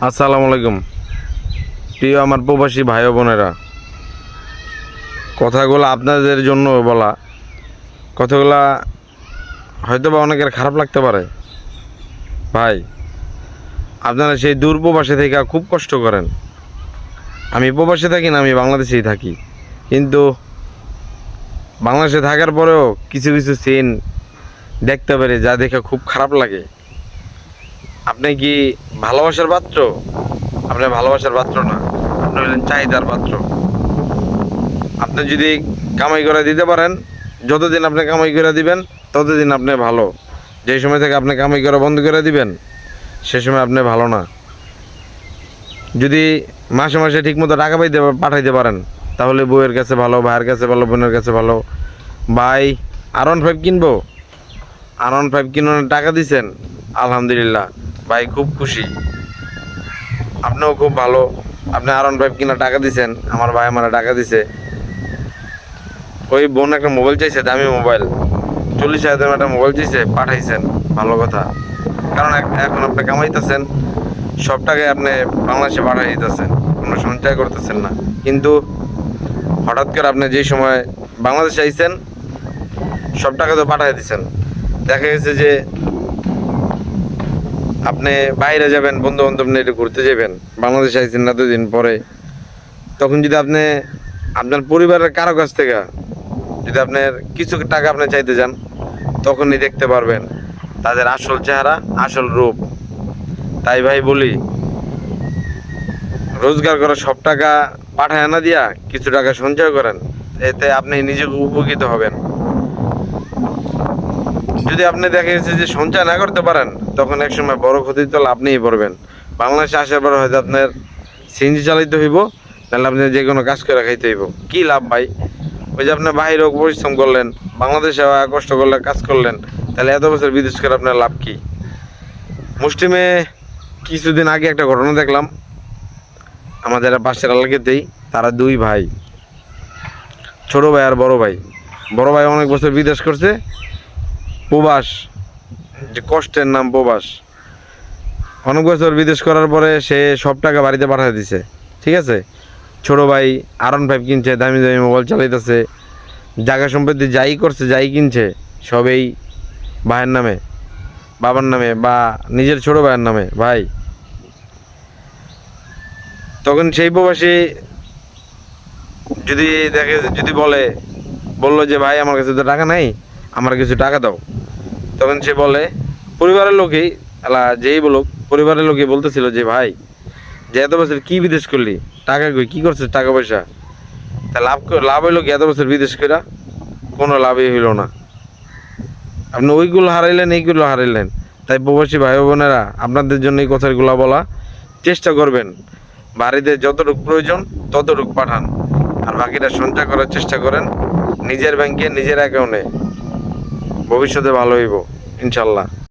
আসসালামু আলাইকুম। প্রিয় আমার প্রবাসী ভাই ও বোনেরা, কথাগুলো আপনাদের জন্য বলা। কথাগুলা হয়তো বা অনেকের খারাপ লাগতে পারে। ভাই, আপনারা সেই দূর প্রবাসে থেকে খুব কষ্ট করেন। আমি প্রবাসে থাকি না, আমি বাংলাদেশেই থাকি। কিন্তু বাংলাদেশে থাকার পরেও কিছু কিছু সিন দেখতে পারি যা দেখে খুব খারাপ লাগে। আপনি কি ভালোবাসার পাত্র? আপনি ভালোবাসার পাত্র না, আপনি হলেন চাহিদার পাত্র। আপনি যদি কামাই করে দিতে পারেন, যতদিন আপনি কামাই করে দিবেন ততদিন আপনি ভালো। যেই সময় থেকে আপনি কামাই করা বন্ধ করে দিবেন সে সময় আপনি ভালো না। যদি মাসে মাসে ঠিকমতো টাকা পাঠাইতে পারেন তাহলে বউয়ের কাছে ভালো, ভাইয়ের কাছে ভালো, বোনের কাছে ভালো। ভাই R15 কিনবো, R15 কিনার টাকা দিছেন, আলহামদুলিল্লাহ ভাই, খুব খুশি। আপনিও খুব ভালো, আপনি R15 কিনার টাকা দিছেন, আমার ভাই আমার টাকা দিছে। ওই বোন একটা মোবাইল চাইছে, দামি মোবাইল, 40,000 দামের একটা মোবাইল চাইছে, পাঠাইছেন, ভালো কথা। কারণ এখন আপনি কামাইতেছেন, সব টাকায় আপনি বাংলাদেশে পাঠাই দিতেছেন, কোনো সঞ্চয় করতেছেন না। কিন্তু হঠাৎ করে আপনি যেই সময় বাংলাদেশে আইছেন সব টাকা তো পাঠাই দিচ্ছেন। দেখা গেছে যে আপনি বাইরে যাবেন, বন্ধু বান্ধব নিয়ে একটু ঘুরতে যাবেন, বাংলাদেশে আইছেন না দুদিন পরে, তখন যদি আপনি আপনার পরিবারের কারো কাছ থেকে যদি আপনার কিছু টাকা আপনি চাইতে যান, তখনই দেখতে পারবেন তাদের আসল চেহারা, আসল রূপ। তাই ভাই বলি, রোজগার করা সব টাকা পাঠায় না দিয়া কিছু টাকা সঞ্চয় করেন, এতে আপনি নিজেকে উপকৃত হবেন। যদি আপনি দেখা গেছে যে সঞ্চয় না করতে পারেন, তখন একসময় বড় ক্ষতির তল আপনিই পড়বেন। বাংলাদেশে আসার পর হয়তো আপনার সিএনজি চালিত হইব, তাহলে আপনি যে কোনো কাজ করে খাইতে হইব। কি লাভ ভাই? ওই যে আপনি বাইরে পরিশ্রম করলেন, বাংলাদেশে কষ্ট করলে কাজ করলেন, তাহলে এত বছর বিদেশ করে আপনার লাভ কি? মুসলিমে কিছুদিন আগে একটা ঘটনা দেখলাম, আমাদের পাশের এলাকাতেই। তারা দুই ভাই, ছোট ভাই আর বড় ভাই। বড় ভাই অনেক বছর বিদেশ করছে, প্রবাস, যে কষ্টের নাম প্রবাস। অনেক বছর বিদেশ করার পরে সে সব টাকা বাড়িতে পাঠিয়ে দিছে, ঠিক আছে। ছোট ভাই R15 কিনছে, দামি দামি মোবাইল চালাইতেছে, জায়গা সম্পত্তি যাই করছে, যাই কিনছে, সবেই ভাইয়ের নামে, বাবার নামে বা নিজের ছোট ভাইয়ের নামে। ভাই, তখন সেই প্রবাসী যদি দেখে, যদি বললো যে ভাই আমার কাছে তো টাকা নাই, আমার কিছু টাকা দাও, তখন সে বলে, পরিবারের লোকেই, যেই বলুক, পরিবারের লোকেই বলতেছিল যে ভাই, যে এত বছর কি বিদেশ করলি, টাকা কই, কি করছিস টাকা পয়সা? তা লাভ হইলো কি? এত বছর বিদেশ কইরা কোনো লাভই হইলো না। আপনি ওইগুলো হারাইলেন, এইগুলো হারাইলেন। তাই প্রবাসী ভাই বোনেরা, আপনাদের জন্য এই কথাগুলো বলা। চেষ্টা করবেন বাড়িতে যতটুকু প্রয়োজন ততটুকু পাঠান, আর বাকিটা সঞ্চয় করার চেষ্টা করেন নিজের ব্যাংকে, নিজের অ্যাকাউন্টে। ভবিষ্যতে ভালো হইব ইনশাল্লাহ।